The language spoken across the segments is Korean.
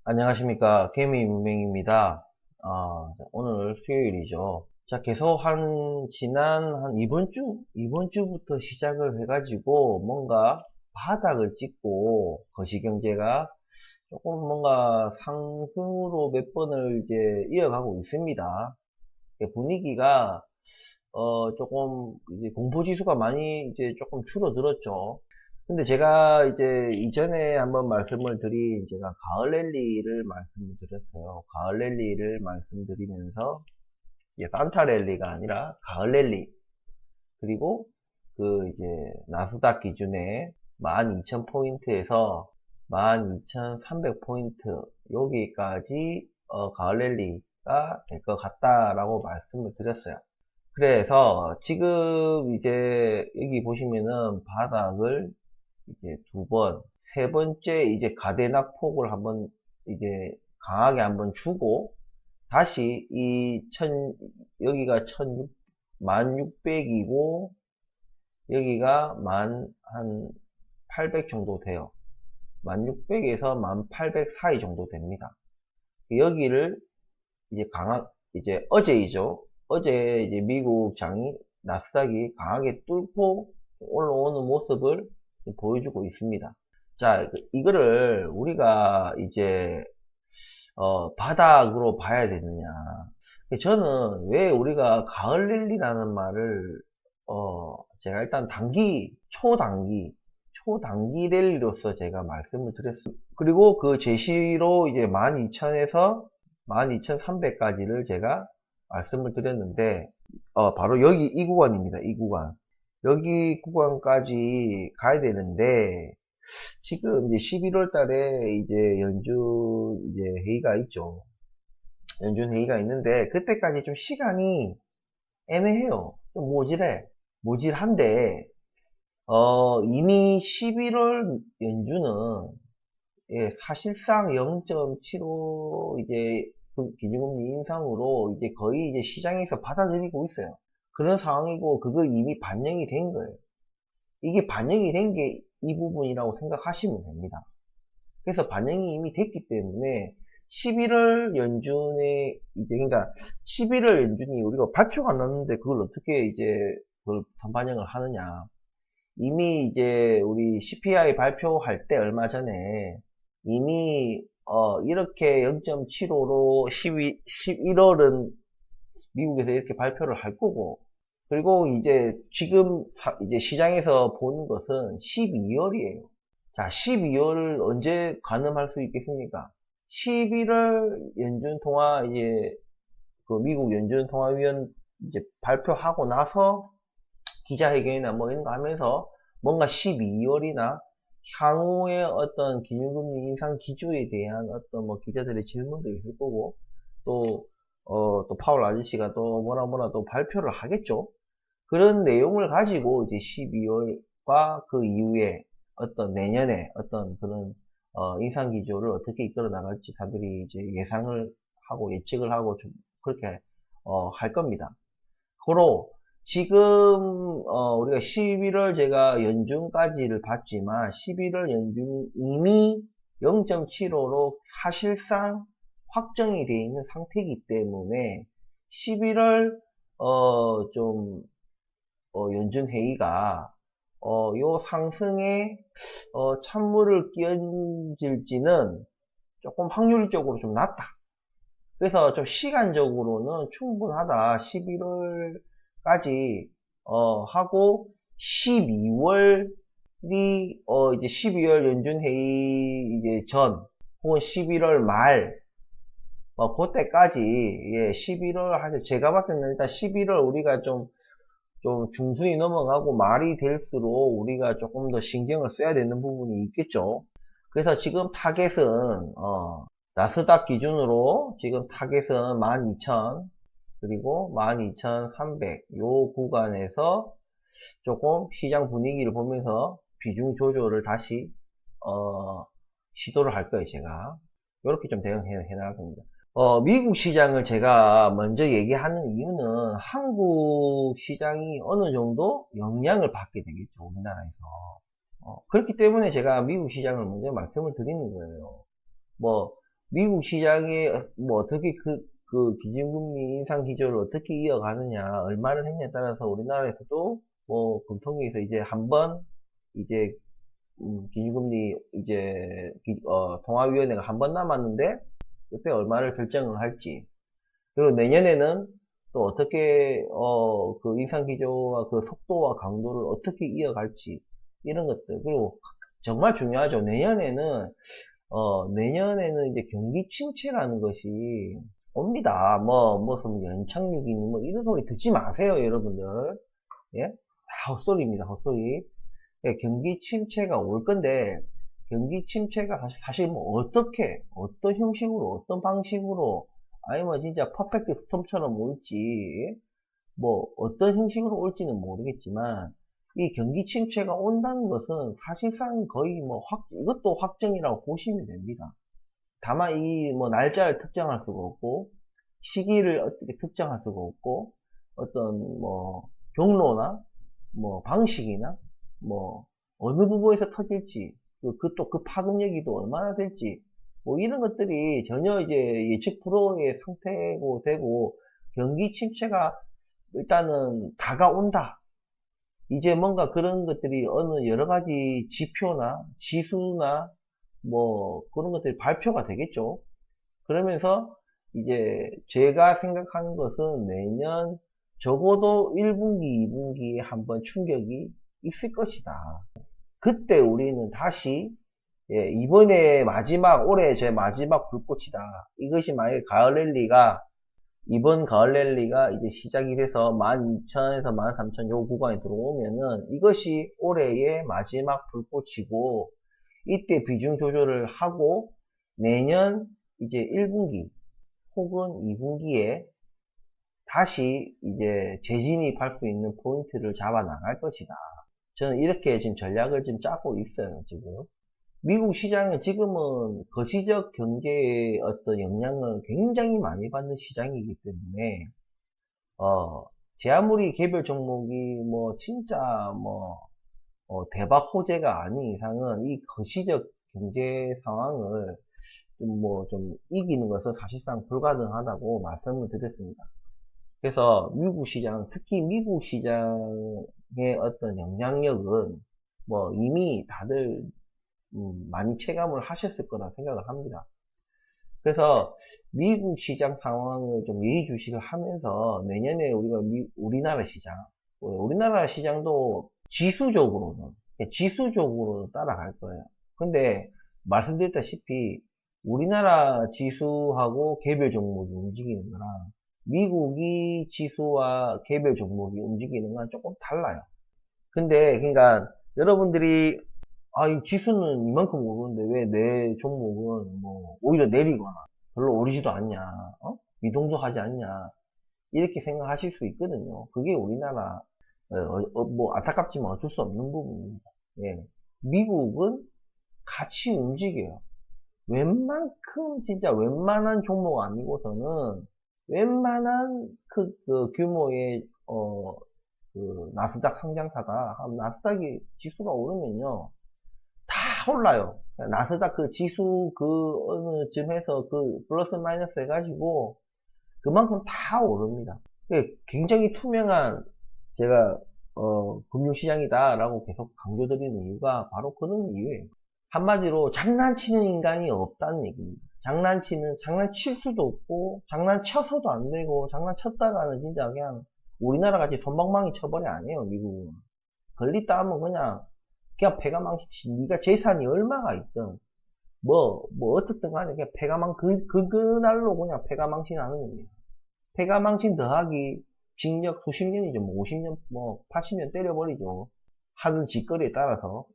안녕하십니까. 개미 문맹입니다. 오늘 수요일이죠. 자, 계속 지난 이번 주부터 시작을 해가지고 뭔가 바닥을 찍고 거시경제가 조금 뭔가 상승으로 몇 번을 이제 이어가고 있습니다. 분위기가, 조금 이제 공포지수가 많이 이제 조금 줄어들었죠. 근데 제가 이제 이전에 한번 말씀을 드린 제가 가을 랠리를 말씀을 드렸어요. 가을 랠리를 말씀드리면서 이게 산타 랠리가 아니라 가을 랠리, 그리고 그 이제 나스닥 기준에 12,000포인트에서 12,300포인트 여기까지 가을 랠리가 될 것 같다라고 말씀을 드렸어요. 그래서 지금 이제 여기 보시면은 바닥을 이제 두 번, 세 번째 이제 가대낙폭을 한번 이제 강하게 한번 주고 다시 여기가 1600이고 여기가 한 800 정도 돼요. 1600에서 1800 사이 정도 됩니다. 여기를 이제 이제 어제이죠. 어제 이제 미국 나스닥이 강하게 뚫고 올라오는 모습을 보여주고 있습니다. 자, 이거를 우리가 이제 바닥으로 봐야 되느냐. 저는 왜 우리가 가을 랠리라는 말을 제가 일단 초단기 랠리로서 제가 말씀을 드렸습니다. 그리고 그 제시로 이제 12,000에서 12,300까지를 제가 말씀을 드렸는데 바로 여기 이 구간입니다. 이 구간. 여기 구간까지 가야 되는데 지금 이제 11월 달에 이제 연준 이제 회의가 있죠. 연준 회의가 있는데 그때까지 좀 시간이 애매해요. 좀 모질한데 이미 11월 연준은 사실상 0.75 이제 그 기준금리 인상으로 이제 거의 이제 시장에서 받아들이고 있어요. 그런 상황이고 그걸 이미 반영이 된 거예요. 이게 반영이 된 게 이 부분이라고 생각하시면 됩니다. 그래서 반영이 이미 됐기 때문에 11월 연준에 이제 그러니까 11월 연준이 우리가 발표가 안 났는데 그걸 어떻게 이제 그걸 선반영을 하느냐. 이미 이제 우리 CPI 발표할 때 얼마 전에 이미 이렇게 0.75로 11월은 미국에서 이렇게 발표를 할 거고 그리고 이제 지금 이제 시장에서 보는 것은 12월이에요. 자, 12월 언제 가늠할 수 있겠습니까? 11월 연준 통화 이제 그 미국 연준 통화위원 이제 발표하고 나서 기자회견이나 뭐 이런 거 하면서 뭔가 12월이나 향후의 어떤 기준금리 인상 기조에 대한 어떤 뭐 기자들의 질문도 있을 거고 또 파월 아저씨가 또 뭐라 또 발표를 하겠죠. 그런 내용을 가지고 이제 12월과 그 이후에 어떤 내년에 어떤 그런 인상 기조를 어떻게 이끌어 나갈지 다들이 이제 예상을 하고 예측을 하고 좀 그렇게 할 겁니다. 고로 지금 우리가 11월 제가 연준까지를 봤지만 11월 연준이 이미 0.75로 사실상 확정이 되어 있는 상태이기 때문에 11월 좀 연준 회의가 요 상승에 찬물을 끼얹을지는 조금 확률적으로 좀 낮다. 그래서 좀 시간적으로는 충분하다. 11월까지 하고 12월이 이제 12월 연준 회의 이제 전 혹은 11월 말 그때까지 11월 하죠. 제가 봤을 때는 일단 11월 우리가 좀 중순이 넘어가고 말이 될수록 우리가 조금 더 신경을 써야 되는 부분이 있겠죠. 그래서 지금 타겟은 나스닥 기준으로 지금 타겟은 12,000 그리고 12,300 요 구간에서 조금 시장 분위기를 보면서 비중 조절을 다시 시도를 할 거예요. 제가 이렇게 좀 대응해 나갈 겁니다. 미국 시장을 제가 먼저 얘기하는 이유는 한국 시장이 어느 정도 영향을 받게 되겠죠. 우리나라에서. 그렇기 때문에 제가 미국 시장을 먼저 말씀을 드리는 거예요. 뭐, 미국 시장에 뭐 어떻게 그 기준금리 인상 기조를 어떻게 이어가느냐, 얼마를 했냐에 따라서 우리나라에서도 뭐 금통위에서 이제 한번 이제 기준금리 이제 통화위원회가 한 번 남았는데 그때 얼마를 결정을 할지, 그리고 내년에는 또 어떻게 그 인상 기조와 그 속도와 강도를 어떻게 이어갈지, 이런 것들. 그리고 정말 중요하죠. 내년에는 이제 경기 침체라는 것이 옵니다. 뭐 무슨 연착륙이니 뭐 이런 소리 듣지 마세요, 여러분들. 예? 다 헛소리입니다, 헛소리. 예, 경기 침체가 올 건데, 경기 침체가 사실 뭐 어떤 형식으로, 어떤 방식으로, 아니면 진짜 퍼펙트 스톰처럼 올지, 뭐 어떤 형식으로 올지는 모르겠지만, 이 경기 침체가 온다는 것은 사실상 거의 뭐 이것도 확정이라고 보시면 됩니다. 다만 이 뭐 날짜를 특정할 수가 없고, 시기를 어떻게 특정할 수가 없고, 어떤 뭐 경로나 뭐 방식이나 뭐 어느 부분에서 터질지, 그 파급력이 또 얼마나 될지, 뭐 이런 것들이 전혀 이제 예측 불허의 상태고 되고, 경기 침체가 일단은 다가온다. 이제 뭔가 그런 것들이 어느 여러 가지 지표나 지수나 뭐 그런 것들이 발표가 되겠죠. 그러면서 이제 제가 생각하는 것은 내년 적어도 1분기, 2분기에 한번 충격이 있을 것이다. 그때 우리는 다시, 예, 이번에 올해 제 마지막 불꽃이다. 이것이 만약에 이번 가을 랠리가 이제 시작이 돼서 12,000에서 13,000 요 구간에 들어오면은 이것이 올해의 마지막 불꽃이고, 이때 비중 조절을 하고 내년 이제 1분기 혹은 2분기에 다시 이제 재진입할 수 있는 포인트를 잡아 나갈 것이다. 저는 이렇게 지금 전략을 좀 짜고 있어요, 지금. 미국 시장은 지금은 거시적 경제의 어떤 영향을 굉장히 많이 받는 시장이기 때문에, 제 아무리 개별 종목이 뭐 진짜 뭐 대박 호재가 아닌 이상은 이 거시적 경제 상황을 좀 이기는 것은 사실상 불가능하다고 말씀을 드렸습니다. 그래서 미국 시장, 특히 미국 시장의 어떤 영향력은 뭐 이미 다들 많이 체감을 하셨을 거라 생각을 합니다. 그래서 미국 시장 상황을 좀 예의주시를 하면서 내년에 우리나라 시장도 지수적으로는 따라갈 거예요. 근데 말씀드렸다시피 우리나라 지수하고 개별 종목이 움직이는 거랑 미국이 지수와 개별 종목이 움직이는 건 조금 달라요. 근데 그러니까 여러분들이 이 지수는 이만큼 오르는데 왜 내 종목은 뭐 오히려 내리거나 별로 오르지도 않냐, 미동도 하지 않냐, 이렇게 생각하실 수 있거든요. 그게 우리나라 뭐 안타깝지만 어쩔 수 없는 부분입니다. 예. 미국은 같이 움직여요. 진짜 웬만한 종목 아니고서는 웬만한 그 규모의 나스닥 상장사가 나스닥이 지수가 오르면요 다 올라요. 나스닥 그 지수 어느 쯤에서 플러스 마이너스 해가지고 그만큼 다 오릅니다. 굉장히 투명한 제가 금융시장이다라고 계속 강조드리는 이유가 바로 그런 이유예요. 한마디로 장난치는 인간이 없다는 얘기입니다. 장난칠 수도 없고, 장난쳐서도 안 되고, 장난쳤다가는 진짜 그냥 우리나라 같이 손방망이 쳐버려 안 해요, 미국은. 걸렸다 하면 그냥 패가망치, 네가 재산이 얼마가 있든, 어떻든 간에 그냥 그날로 그냥 패가망신 하는 겁니다. 패가망신 더하기 징역 수십 년이죠. 뭐 50년, 뭐 80년 때려버리죠. 하는 짓거리에 따라서.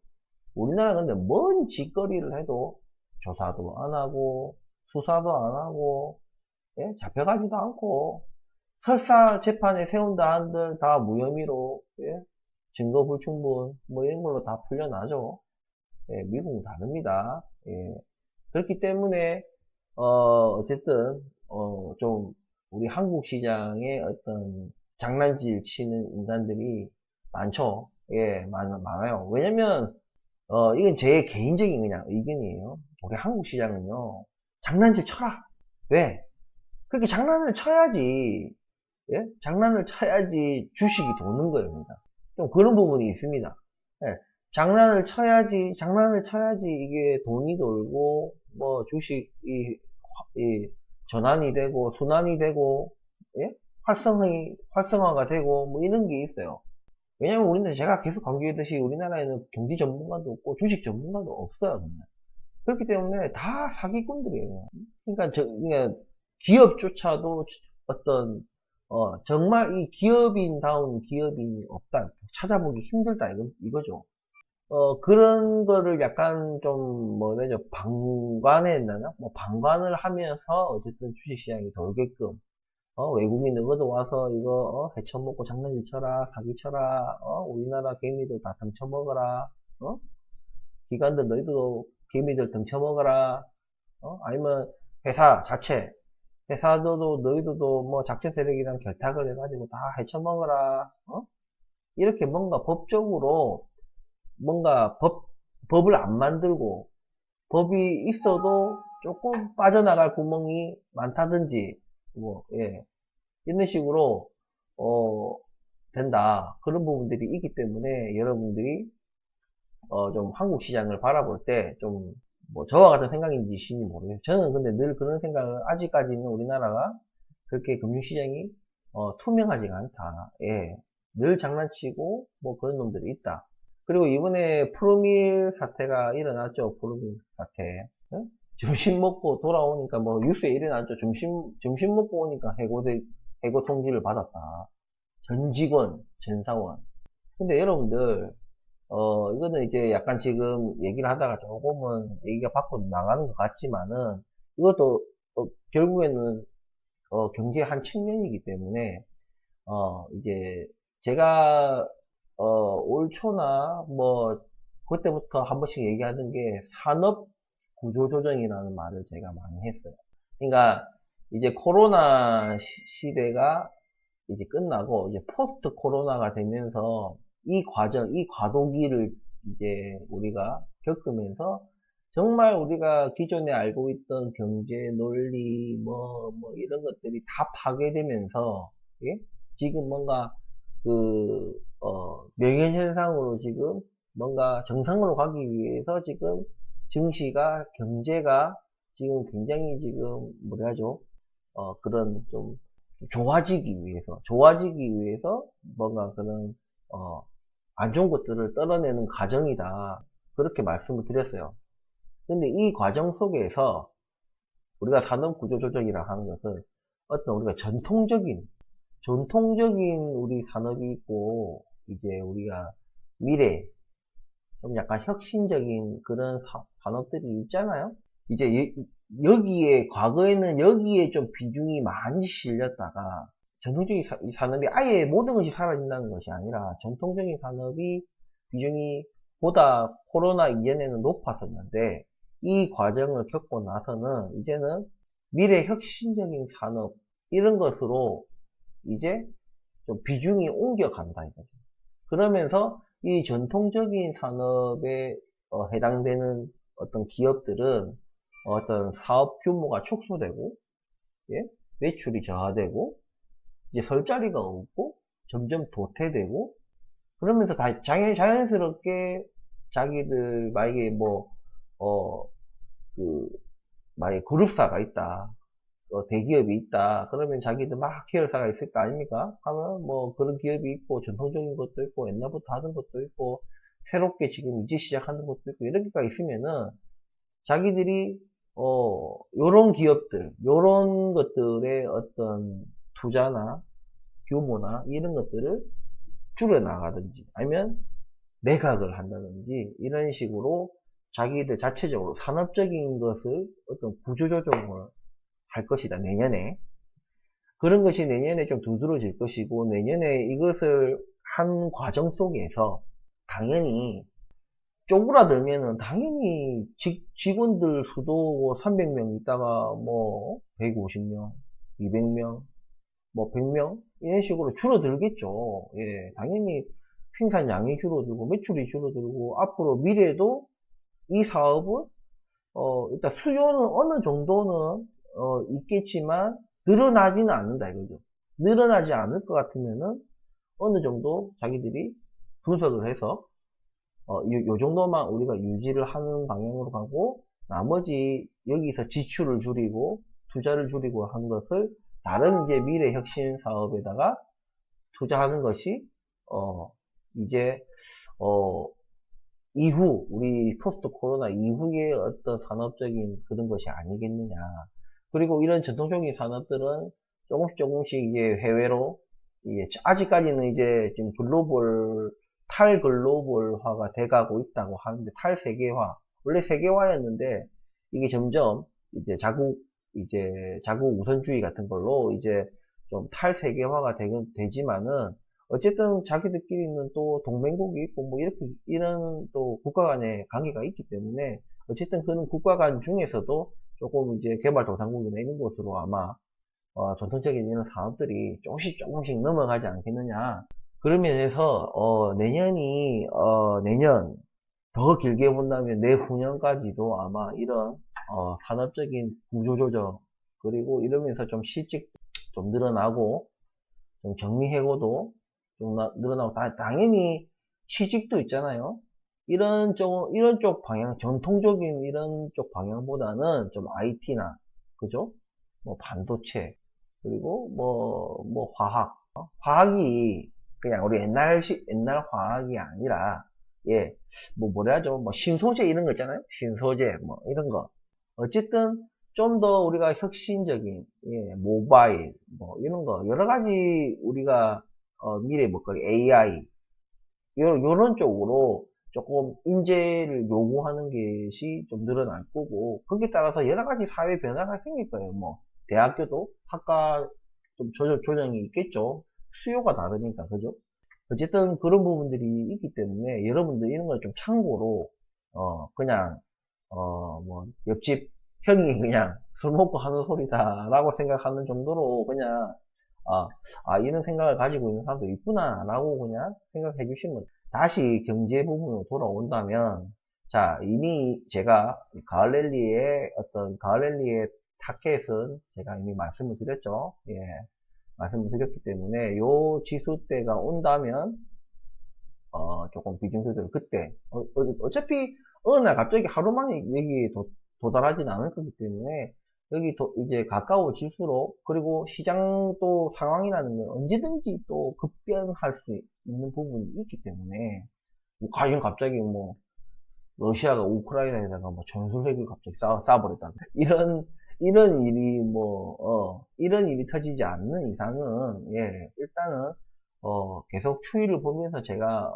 우리나라 근데 뭔 짓거리를 해도 조사도 안 하고 수사도 안 하고 잡혀가지도 않고 설사 재판에 세운다 한들 다 무혐의로 증거 불충분 뭐 이런 걸로 다 풀려나죠. 미국은 다릅니다. 그렇기 때문에 어쨌든 좀 우리 한국 시장에 어떤 장난질 치는 인간들이 많죠. 많아요. 왜냐면 이건 제 개인적인 그냥 의견이에요. 우리 한국 시장은요, 장난질 쳐라. 왜? 그렇게 장난을 쳐야지, 예? 장난을 쳐야지 주식이 도는 거예요. 그러니까. 좀 그런 부분이 있습니다. 예. 장난을 쳐야지 이게 돈이 돌고, 뭐 주식이, 이 전환이 되고, 순환이 되고, 예? 활성화가 되고, 뭐 이런 게 있어요. 왜냐면 우리는 제가 계속 강조했듯이 우리나라에는 경제 전문가도 없고 주식 전문가도 없어요. 그냥. 그렇기 때문에 다 사기꾼들이에요. 그러니까 그냥 기업조차도 어떤 정말 이 기업인다운 기업인이 없다. 찾아보기 힘들다 이거죠. 그런 거를 약간 좀 뭐라죠 방관했나? 뭐 방관을 하면서 어쨌든 주식시장이 돌게끔 외국인 누구도 와서 이거 해쳐먹고 장난질 쳐라 사기 쳐라 우리나라 개미들 다 등쳐먹어라 기관들 너희도 개미들 등쳐먹어라 아니면 회사 자체 회사도 너희들도 뭐 작전 세력이랑 결탁을 해가지고 다 해쳐먹어라 이렇게 뭔가 법적으로 뭔가 법을 안 만들고 법이 있어도 조금 빠져나갈 구멍이 많다든지 뭐 예. 이런 식으로 된다 그런 부분들이 있기 때문에 여러분들이 좀 한국 시장을 바라볼 때 좀 뭐 저와 같은 생각인지신지 모르겠어요. 저는 근데 늘 그런 생각을 아직까지는 우리나라가 그렇게 금융시장이 투명하지가 않다. 예. 늘 장난치고 뭐 그런 놈들이 있다. 그리고 이번에 프로밀 사태가 일어났죠. 프로밀 사태. 예? 점심 먹고 돌아오니까 뭐 뉴스에 일어났죠. 점심 먹고 오니까 해고 통지를 받았다. 전 직원, 전 사원. 근데 여러분들, 이거는 이제 약간 지금 얘기를 하다가 조금은 얘기가 밖으로 나가는 것 같지만은, 이것도, 결국에는, 경제의 한 측면이기 때문에, 이제, 제가, 올 초나, 뭐, 그때부터 한 번씩 얘기하는 게 산업 구조조정이라는 말을 제가 많이 했어요. 그러니까, 이제 코로나 시대가 이제 끝나고 이제 포스트 코로나가 되면서 이 과정, 이 과도기를 이제 우리가 겪으면서 정말 우리가 기존에 알고 있던 경제 논리 뭐 이런 것들이 다 파괴되면서 예? 지금 뭔가 그 명예현상으로 지금 뭔가 정상으로 가기 위해서 지금 증시가 경제가 지금 굉장히 지금 뭐라 하죠? 그런 좀 좋아지기 위해서 뭔가 그런 안 좋은 것들을 떨어내는 과정이다. 그렇게 말씀을 드렸어요. 근데 이 과정 속에서 우리가 산업구조조정이라 하는 것은 어떤 우리가 전통적인 우리 산업이 있고 이제 우리가 미래 좀 약간 혁신적인 그런 산업들이 있잖아요. 이제 여기에 과거에는 여기에 좀 비중이 많이 실렸다가 전통적인 이 산업이 아예 모든 것이 사라진다는 것이 아니라 전통적인 산업이 비중이 보다 코로나 이전에는 높았었는데 이 과정을 겪고 나서는 이제는 미래 혁신적인 산업 이런 것으로 이제 좀 비중이 옮겨간다 이거죠. 그러면서 이 전통적인 산업에 해당되는 어떤 기업들은 어떤 사업 규모가 축소되고 예? 매출이 저하되고 이제 설 자리가 없고 점점 도태되고 그러면서 다 자연스럽게 자기들 만약에 만약에 그룹사가 있다 대기업이 있다 그러면 자기들 막 계열사가 있을 거 아닙니까? 하면 뭐 그런 기업이 있고 전통적인 것도 있고 옛날부터 하던 것도 있고 새롭게 지금 이제 시작하는 것도 있고 이렇게가 있으면은 자기들이 요런 기업들 요런 것들의 어떤 투자나 규모나 이런 것들을 줄여나가든지 아니면 매각을 한다든지 이런 식으로 자기들 자체적으로 산업적인 것을 어떤 구조조정을 할 것이다 내년에 그런 것이 내년에 좀 두드러질 것이고 내년에 이것을 한 과정 속에서 당연히 쪼그라들면은 당연히 직원들 수도 300명 있다가 뭐 150명, 200명, 뭐 100명 이런 식으로 줄어들겠죠. 예, 당연히 생산량이 줄어들고 매출이 줄어들고 앞으로 미래도 이 사업은 일단 수요는 어느 정도는 있겠지만 늘어나지는 않는다 이거죠. 늘어나지 않을 것 같으면은 어느 정도 자기들이 분석을 해서 요 정도만 우리가 유지를 하는 방향으로 가고 나머지 여기서 지출을 줄이고 투자를 줄이고 한 것을 다른 이제 미래 혁신 사업에다가 투자하는 것이 이제 이후 우리 포스트 코로나 이후의 어떤 산업적인 그런 것이 아니겠느냐. 그리고 이런 전통적인 산업들은 조금씩 이제 해외로 이제 아직까지는 이제 지금 탈글로벌화가 돼가고 있다고 하는데 탈세계화 원래 세계화였는데 이게 점점 이제 자국 우선주의 같은 걸로 이제 좀 탈세계화가 되지만은 어쨌든 자기들끼리는 또 동맹국이 있고 뭐 이렇게 이런 또 국가 간의 관계가 있기 때문에 어쨌든 그런 국가 간 중에서도 조금 이제 개발도상국이나 이런 곳으로 아마 전통적인 이런 사업들이 조금씩 넘어가지 않겠느냐. 그러면서 내년 더 길게 본다면 내후년까지도 아마 이런 산업적인 구조조정 그리고 이러면서 좀 실직 좀 늘어나고 좀 정리해고도 좀 늘어나고 당연히 취직도 있잖아요. 이런 쪽 방향 전통적인 이런 쪽 방향보다는 좀 IT나 그죠? 뭐 반도체 그리고 뭐 화학이 그냥 우리 옛날 화학이 아니라 예 뭐 뭐라 하죠 뭐 신소재 이런 거 있잖아요 신소재 뭐 이런 거 어쨌든 좀 더 우리가 혁신적인 예, 모바일 뭐 이런 거 여러 가지 우리가 미래 먹거리 AI 요런 쪽으로 조금 인재를 요구하는 것이 좀 늘어날 거고 거기에 따라서 여러 가지 사회 변화가 생길 거예요. 뭐 대학교도 학과 좀 조정이 있겠죠. 수요가 다르니까 그죠? 어쨌든 그런 부분들이 있기 때문에 여러분들 이런 걸 좀 참고로 그냥 뭐 옆집 형이 그냥 술 먹고 하는 소리다 라고 생각하는 정도로 그냥 이런 생각을 가지고 있는 사람도 있구나 라고 그냥 생각해 주시면 다시 경제 부분으로 돌아온다면 자 이미 제가 가을랠리의 타켓은 제가 이미 말씀을 드렸죠. 예, 말씀을 드렸기 때문에 요 지수대가 온다면 조금 비중 조절을 그때 어차피 어느 날 갑자기 하루 만에 여기에 도달하진 않을 거기 때문에 여기 이제 가까워질수록 그리고 시장 또 상황이라는 건 언제든지 또 급변할 수 있는 부분이 있기 때문에 뭐 과연 갑자기 뭐 러시아가 우크라이나에다가 뭐 전술핵을 갑자기 쏴버렸다 이런 일이 이런 일이 터지지 않는 이상은 예 일단은 계속 추이를 보면서 제가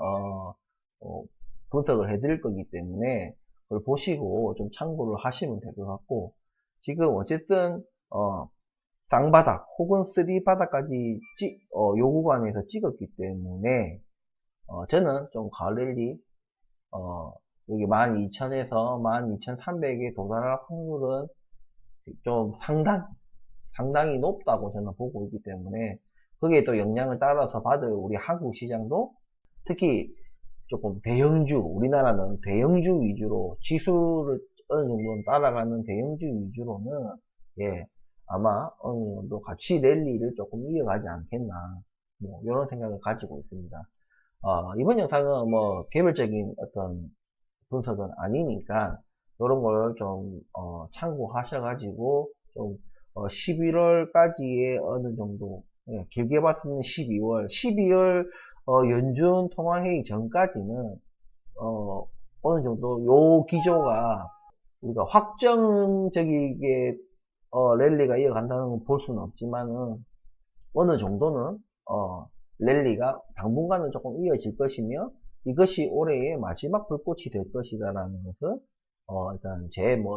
분석을 해드릴 거기 때문에 그걸 보시고 좀 참고를 하시면 될 것 같고 지금 어쨌든 쌍바닥 혹은 쓰리바닥까지 요 구간에서 찍었기 때문에 저는 좀 가을랠리 여기 12,000에서 12,300에 도달할 확률은 좀 상당히 높다고 저는 보고 있기 때문에 거기에 또 영향을 따라서 받을 우리 한국 시장도 특히 조금 우리나라는 대형주 위주로 지수를 어느 정도는 따라가는 대형주 위주로는 예 아마 어느 정도 같이 랠리를 조금 이어가지 않겠나 뭐 이런 생각을 가지고 있습니다. 이번 영상은 뭐 개별적인 어떤 분석은 아니니까 이런 걸 좀 참고하셔가지고 좀 11월까지의 어느 정도 길게 봤으면 12월 연준 통화회의 전까지는 어느 정도 요 기조가 우리가 확정적이게 랠리가 이어간다는 건 볼 수는 없지만은 어느 정도는 랠리가 당분간은 조금 이어질 것이며 이것이 올해의 마지막 불꽃이 될 것이다라는 것은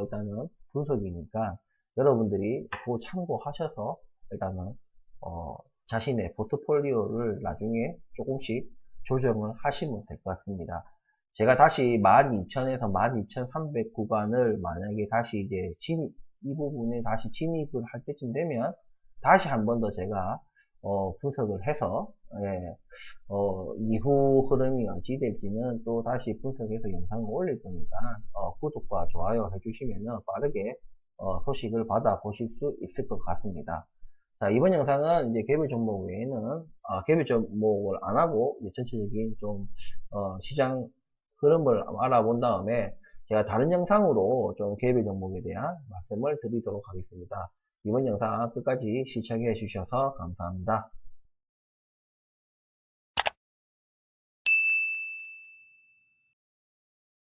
일단은 분석이니까 여러분들이 그거 참고하셔서 일단은 자신의 포트폴리오를 나중에 조금씩 조정을 하시면 될 것 같습니다. 제가 다시 12,000에서 12,300 구간을 만약에 다시 이제 이 부분에 다시 진입을 할 때쯤 되면 다시 한 번 더 제가 분석을 해서 예, 이후 흐름이 어찌 될지는 또 다시 분석해서 영상을 올릴 거니까, 구독과 좋아요 해주시면은 빠르게, 소식을 받아보실 수 있을 것 같습니다. 자, 이번 영상은 이제 개별 종목 외에는, 개별 종목을 안 하고, 이제 전체적인 좀, 시장 흐름을 알아본 다음에, 제가 다른 영상으로 좀 개별 종목에 대한 말씀을 드리도록 하겠습니다. 이번 영상 끝까지 시청해 주셔서 감사합니다.